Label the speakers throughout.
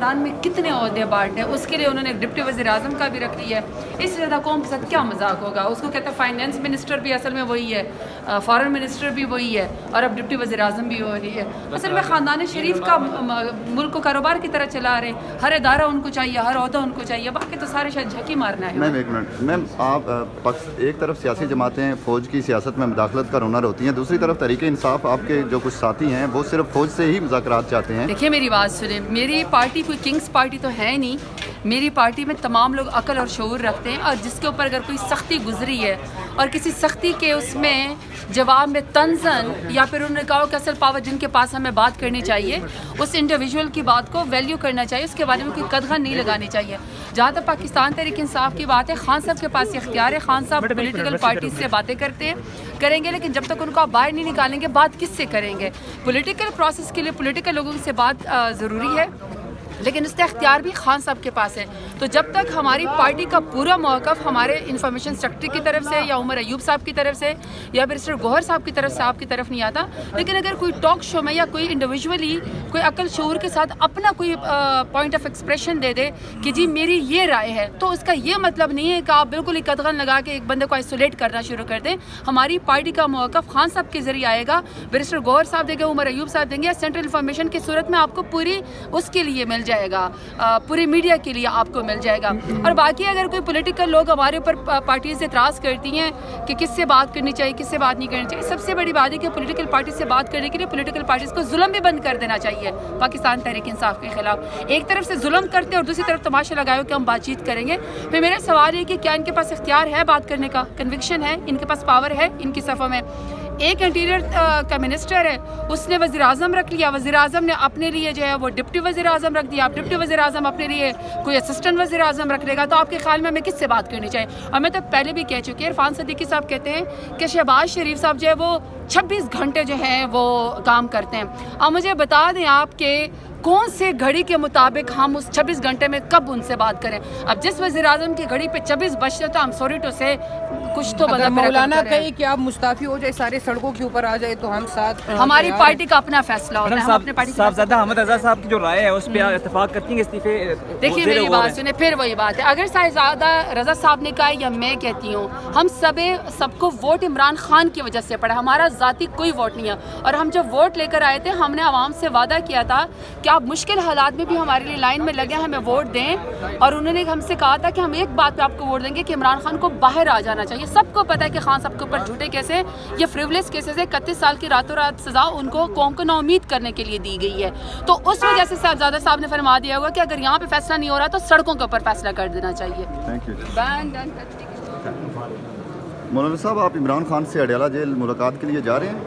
Speaker 1: پاکستان میں کتنے عہدے بانٹے ہیں، اس کے لیے انہوں نے ڈپٹی وزیر اعظم کا بھی رکھ لیا ہے. اس سے زیادہ قوم کے ساتھ کیا مذاق ہوگا؟ اس کو کہتے ہیں فائنینس منسٹر بھی اصل میں وہی ہے، فارن منسٹر بھی وہی ہے، اور اب ڈپٹی وزیر اعظم بھی ہو رہی ہے. اصل میں خاندان شریف کا ملک کو کاروبار کی طرح چلا رہے ہیں. ہر ادارہ ان کو چاہیے، ہر عہدہ ان کو چاہیے، باقی تو سارے شاید جھکی مارنا ہے.
Speaker 2: میم ایک منٹ، میم آپ ایک طرف سیاسی جماعتیں فوج کی سیاست میں مداخلت کا ہنر ہوتی ہیں، دوسری طرف تحریک انصاف آپ کے جو کچھ ساتھی ہیں وہ صرف فوج سے ہی مذاکرات چاہتے ہیں.
Speaker 1: دیکھیے میری بات سنیں، میری پارٹی کوئی کنگز پارٹی تو ہے نہیں. میری پارٹی میں تمام لوگ عقل اور شعور رکھتے ہیں، اور جس کے اوپر اگر کوئی سختی گزری ہے اور کسی سختی کے اس میں جواب میں طنزاً یا پھر انہوں نے کہا کہ اصل پاور جن کے پاس ہمیں بات کرنی چاہیے، اس انڈیویجول کی بات کو ویلیو کرنا چاہیے، اس کے بارے میں کوئی قدغن نہیں لگانی چاہیے. جہاں تک پاکستان تحریک انصاف کی بات ہے، خان صاحب کے پاس یہ اختیار ہے. خان صاحب پولیٹیکل پارٹی سے باتیں کرتے ہیں، کریں گے، لیکن جب تک ان کو آپ باہر نہیں نکالیں گے بات کس سے کریں گے؟ پولیٹیکل پروسیس کے لیے پولیٹیکل لوگوں سے بات ضروری ہے، لیکن اس کا اختیار بھی خان صاحب کے پاس ہے. تو جب تک ہماری پارٹی کا پورا موقف ہمارے انفارمیشن سیکرٹری کی طرف سے یا عمر ایوب صاحب کی طرف سے یا بیرسٹر گوہر صاحب کی طرف سے آپ کی طرف نہیں آتا، لیکن اگر کوئی ٹاک شو میں یا کوئی انڈیویجولی کوئی عقل شعور کے ساتھ اپنا کوئی پوائنٹ آف ایکسپریشن دے دے کہ جی میری یہ رائے ہے، تو اس کا یہ مطلب نہیں ہے کہ آپ بالکل ہی قدغن لگا کے ایک بندے کو آئسولیٹ کرنا شروع کر دیں. ہماری پارٹی کا موقف خان صاحب کے ذریعے آئے گا، بیرسٹر گوہر صاحب دیں گے، عمر ایوب صاحب دیں گے، یا سینٹرل انفارمیشن کی صورت میں آپ کو پوری اس کے لیے مل جائے گا، پوری میڈیا کے لیے آپ کو مل جائے گا. اور باقی اگر کوئی پولیٹیکل لوگ ہمارے اوپر پارٹیز اعتراض کرتی ہیں کہ کس سے بات کرنی چاہیے، کس سے بات نہیں کرنی چاہیے، سب سے بڑی بات ہے کہ پولیٹیکل پارٹی سے بات کرنے کے لیے پولیٹیکل پارٹیز کو ظلم بھی بند کر دینا چاہیے پاکستان تحریک انصاف کے خلاف. ایک طرف سے ظلم کرتے ہیں اور دوسری طرف تماشا لگائے کہ ہم بات چیت کریں گے. پھر میرا سوال یہ کہ کیا ان کے پاس اختیار ہے بات کرنے کا، کنوکشن ہے، ان کے پاس پاور ہے ان کی صفوں میں؟ ایک انٹیریئر کا منسٹر ہے، اس نے وزیر اعظم رکھ لیا، وزیر اعظم نے اپنے لیے جو ہے وہ ڈپٹی وزیر اعظم رکھ دیا. اب ڈپٹی وزیر اعظم اپنے لیے کوئی اسسٹنٹ وزیر اعظم رکھ لے گا، تو آپ کے خیال میں ہمیں کس سے بات کرنی چاہیے؟ اور میں تو پہلے بھی کہہ چکی، عرفان صدیقی صاحب کہتے ہیں کہ شہباز شریف صاحب جو ہے وہ 26 گھنٹے جو ہے وہ کام کرتے ہیں. اب مجھے بتا دیں آپ کہ کون سے گھڑی کے مطابق ہم اس 26 گھنٹے میں کب ان سے بات کریں؟ اب جس وزیر اعظم کی گھڑی پہ 26 بجتے تو ہم سوری ٹو سے کچھ تو
Speaker 3: اگر مولانا کہے کہ آپ مستعفی ہو جائے، سارے سڑکوں کے اوپر آ جائے تو ہم ساتھ.
Speaker 1: ہماری پارٹی کا اپنا فیصلہ ہوتا ہے، ہم اپنے پارٹی
Speaker 4: صاحبزادہ احمد رضا صاحب کی جو رائے ہے اس پہ اتفاق کرتی ہیں کہ استعفے؟
Speaker 1: دیکھیے میری بات سنیں، پھر وہی بات ہے، اگر صاحبزادہ رضا صاحب نے کہا یا میں کہتی ہوں، ہم سب کو ووٹ عمران خان کی وجہ سے پڑا، ہمارا ذاتی کوئی ووٹ نہیں ہے. اور ہم جب ووٹ لے کر آئے تھے ہم نے عوام سے وعدہ کیا تھا کہ آپ مشکل حالات میں بھی ہمارے لیے لائن میں لگے ہمیں ووٹ دیں، اور انہوں نے ہم سے کہا تھا کہ ہم ایک بات پہ آپ کو ووٹ دیں گے کہ عمران خان کو باہر آ جانا چاہیے. سب کو پتہ ہے کہ خان صاحب کے اوپر جھوٹے کیس ہیں، یہ فریولس کیسز ہے، 31 سال کی راتوں رات سزا ان کو قوم کو نا امید کرنے کے لیے دی گئی ہے. تو اس وجہ سے صاحبزادہ صاحب نے فرما دیا ہوگا کہ اگر یہاں پہ فیصلہ نہیں ہو رہا تو سڑکوں کے اوپر فیصلہ کر دینا چاہیے.
Speaker 2: مولانا صاحب، آپ عمران خان سے اڈیالہ جیل ملاقات کے لیے جا رہے ہیں؟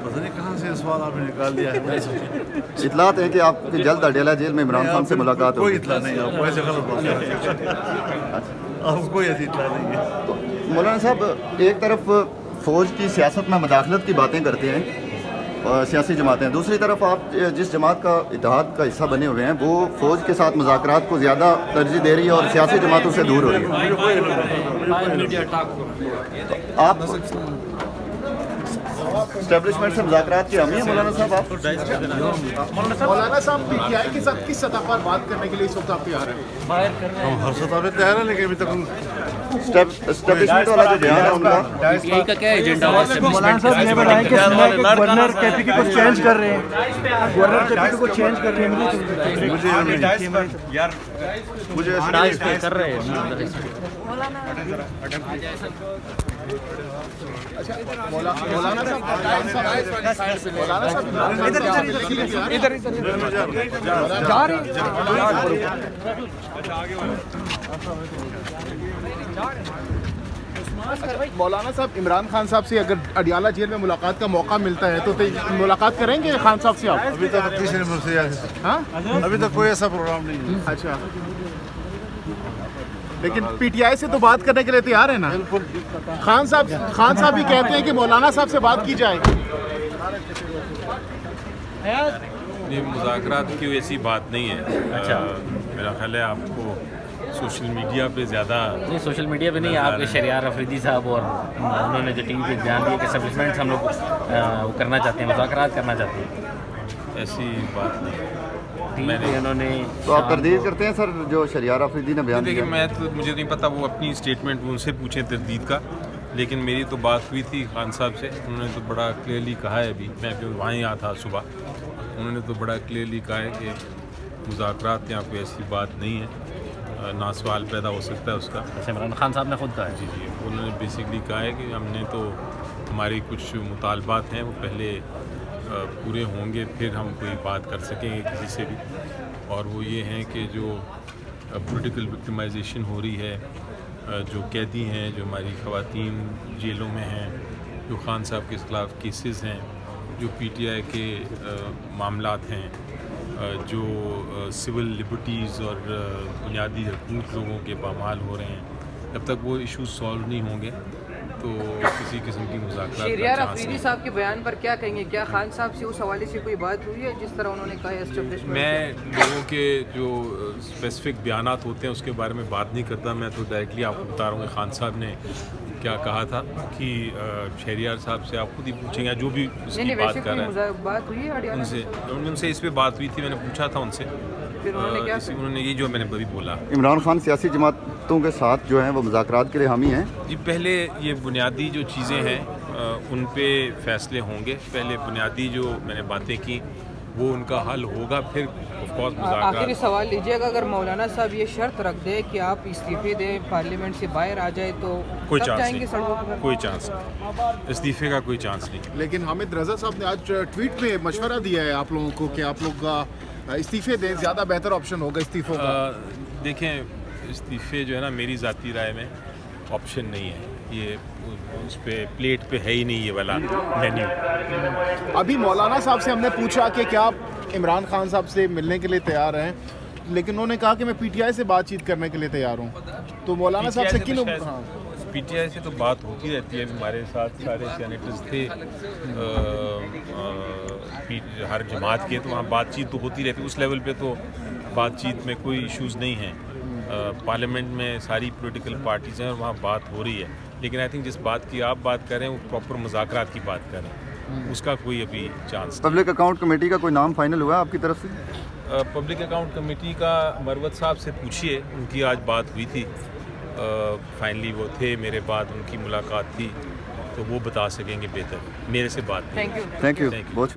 Speaker 5: پتہ نہیں کہاں سے سوال آپ نے نکال دیا ہے.
Speaker 2: اطلاعات ہیں کہ آپ کی جلد اڈیالہ جیل میں عمران خان سے ملاقات
Speaker 5: کوئی
Speaker 2: ہوگی.
Speaker 5: اطلاع نہیں، آپ کو ایسے غلط بات آپ کو کوئی ایسی اطلاع نہیں ہے.
Speaker 2: تو مولانا صاحب، ایک طرف فوج کی سیاست میں مداخلت کی باتیں کرتے ہیں سیاسی جماعتیں، دوسری طرف آپ جس جماعت کا اتحاد کا حصہ بنے ہوئے ہیں وہ فوج کے ساتھ مذاکرات کو زیادہ ترجیح دے رہی ہے اور سیاسی جماعتوں سے دور ہو رہی ہے. آپ اسٹیبلشمنٹ سے مذاکرات کی حامی ہیں مولانا صاحب؟ آپ
Speaker 6: مولانا صاحب پی ٹی آئی کے ساتھ کس سطح پر بات کرنے کے لیے اس وقت آپ تیار ہیں؟
Speaker 5: ہم ہر سطح پہ تیار ہیں، لیکن ابھی تک
Speaker 2: اسٹیبلشمنٹ والا جو بیان ہے ان کا
Speaker 7: پی ٹی آئی کا کیا ایجنڈا ہے؟
Speaker 3: مولانا صاحب یہ بتائیں کہ گورنر کے پی کو چینج کر رہے ہیں، گورنر کے پی کو چینج کر رہے ہیں.
Speaker 2: مجھے
Speaker 7: کر رہے ہیں
Speaker 6: مولانا صاحب
Speaker 3: جا رہے ہیں.
Speaker 6: مولانا صاحب، عمران خان صاحب سے اگر اڈیالہ جیل میں ملاقات کا موقع ملتا ہے تو ملاقات کریں گے خان صاحب سے آپ؟
Speaker 5: ابھی تک تیسرے نمبر سے
Speaker 6: ہاں
Speaker 5: ابھی تک کوئی ایسا پروگرام نہیں ہے.
Speaker 6: اچھا، لیکن پی ٹی آئی سے تو بات کرنے کے لیے تیار ہے نا؟ خان صاحب بھی کہتے ہیں کہ مولانا صاحب سے بات کی جائے.
Speaker 8: یہ مذاکرات کی ایسی بات نہیں ہے. میرا خیال ہے آپ کو سوشل میڈیا پہ زیادہ
Speaker 7: نہیں، سوشل میڈیا پہ نہیں، آپ کے شہریار افریدی صاحب اور انہوں نے جو ٹی وی پہ بیان دیا کہ اسٹیبلشمنٹ ہم لوگ وہ کرنا چاہتے ہیں، مذاکرات کرنا چاہتے ہیں.
Speaker 8: ایسی بات نہیں ہے.
Speaker 7: تھی کہ انہوں نے
Speaker 2: تو آپ تردید کرتے ہیں سر جو شہریار آفریدی نے بیان
Speaker 8: دیکھیے
Speaker 2: دیا؟
Speaker 8: میں تو مجھے نہیں پتہ، وہ اپنی اسٹیٹمنٹ ان سے پوچھیں تردید کا، لیکن میری تو بات ہوئی تھی خان صاحب سے، انہوں نے تو بڑا کلیئرلی کہا ہے، ابھی میں وہاں ہی آیا تھا صبح، انہوں نے تو بڑا کلیئرلی کہا ہے کہ مذاکرات یہاں کوئی ایسی بات نہیں ہے، نہ سوال پیدا ہو سکتا ہے اس کا۔
Speaker 7: عمران خان صاحب نے خود کہا ہے
Speaker 8: جی انہوں نے بیسکلی کہا ہے کہ ہم نے تو ہماری کچھ مطالبات ہیں وہ پہلے پورے ہوں گے پھر ہم کوئی بات کر سکیں گے کسی سے بھی، اور وہ یہ ہیں کہ جو پولیٹیکل وکٹمائزیشن ہو رہی ہے، جو قیدی ہیں، جو ہماری خواتین جیلوں میں ہیں، جو خان صاحب کے خلاف کیسز ہیں، جو پی ٹی آئی کے معاملات ہیں، جو سول لبرٹیز اور بنیادی حقوق لوگوں کے پامال ہو رہے ہیں، جب تک وہ ایشوز سالو نہیں ہوں گے تو کسی قسم کی مذاکرات
Speaker 9: شہریار آفریدی صاحب کے بیان پر کیا کہیں گے؟ کیا خان صاحب سے اس حوالے سے کوئی بات ہوئی ہے جس طرح انہوں نے کہا ہے اسٹیبلشمنٹ؟
Speaker 8: میں لوگوں کے جو اسپیسیفک بیانات ہوتے ہیں اس کے بارے میں بات نہیں کرتا، میں تو ڈائریکٹلی آپ کو بتا رہا ہوں کہ خان صاحب نے کیا کہا تھا، کہ شہریار صاحب سے آپ خود ہی پوچھیں گے جو بھی اس کی بات کر رہے ہیں
Speaker 9: بات ہوئی ہے
Speaker 8: ان سے اس پہ بات ہوئی تھی، میں نے پوچھا تھا ان سے، انہوں نے یہ جو میں نے ابھی بولا۔
Speaker 2: عمران خان سیاسی جماعتوں کے ساتھ جو ہیں وہ مذاکرات کے لیے حامی ہیں؟
Speaker 8: جی پہلے یہ بنیادی جو چیزیں ہیں ان پہ فیصلے ہوں گے، پہلے بنیادی جو میں نے باتیں کی وہ ان کا حل ہوگا، پھر آف کورس مذاکرات۔
Speaker 9: آخری سوال لیجیے گا، اگر مولانا صاحب یہ شرط رکھ دیں کہ آپ استعفے دیں، پارلیمنٹ سے باہر آ جائے تو
Speaker 8: کوئی
Speaker 9: کب
Speaker 8: چانس
Speaker 9: جائیں گے
Speaker 8: نہیں،
Speaker 9: سڑکوں پر؟
Speaker 8: کوئی چانس نہیں، استعفے کا کوئی چانس نہیں۔
Speaker 6: لیکن حامد رضا صاحب نے آج ٹویٹ میں مشورہ دیا ہے آپ لوگوں کو کہ آپ لوگ استعفے دیں، زیادہ بہتر آپشن ہوگا استعفوں کا۔
Speaker 8: دیکھیں استعفے جو ہے نا میری ذاتی رائے میں آپشن نہیں ہے، یہ اس پہ پلیٹ پہ ہے ہی نہیں یہ والا مینیو۔
Speaker 6: ابھی مولانا صاحب سے ہم نے پوچھا کہ کیا آپ عمران خان صاحب سے ملنے کے لیے تیار ہیں، لیکن انہوں نے کہا کہ میں پی ٹی آئی سے بات چیت کرنے کے لیے تیار ہوں، تو مولانا صاحب سے کن؟
Speaker 8: پی ٹی آئی سے تو بات ہوتی رہتی ہے، ہمارے ساتھ سارے سینیٹرز تھے ہر جماعت کے، تو وہاں بات چیت تو ہوتی رہتی ہے، اس لیول پہ تو بات چیت میں کوئی ایشوز نہیں ہیں، پارلیمنٹ میں ساری پولیٹیکل پارٹیز ہیں اور وہاں بات ہو رہی ہے، لیکن آئی تھنک جس بات کی آپ بات کر رہے ہیں وہ پراپر مذاکرات کی بات کر رہے ہیں، اس کا کوئی ابھی چانس نہیں۔
Speaker 2: پبلک اکاؤنٹ کمیٹی کا کوئی نام فائنل ہوا آپ کی طرف سے؟
Speaker 8: پبلک اکاؤنٹ کمیٹی کا مروت صاحب سے پوچھیے، ان کی آج بات ہوئی تھی، فائنلی وہ تھے، میرے بعد ان کی ملاقات تھی، تو وہ بتا سکیں گے بہتر، میرے سے بات نہیں۔
Speaker 9: Thank you.
Speaker 2: تھینک یو بہت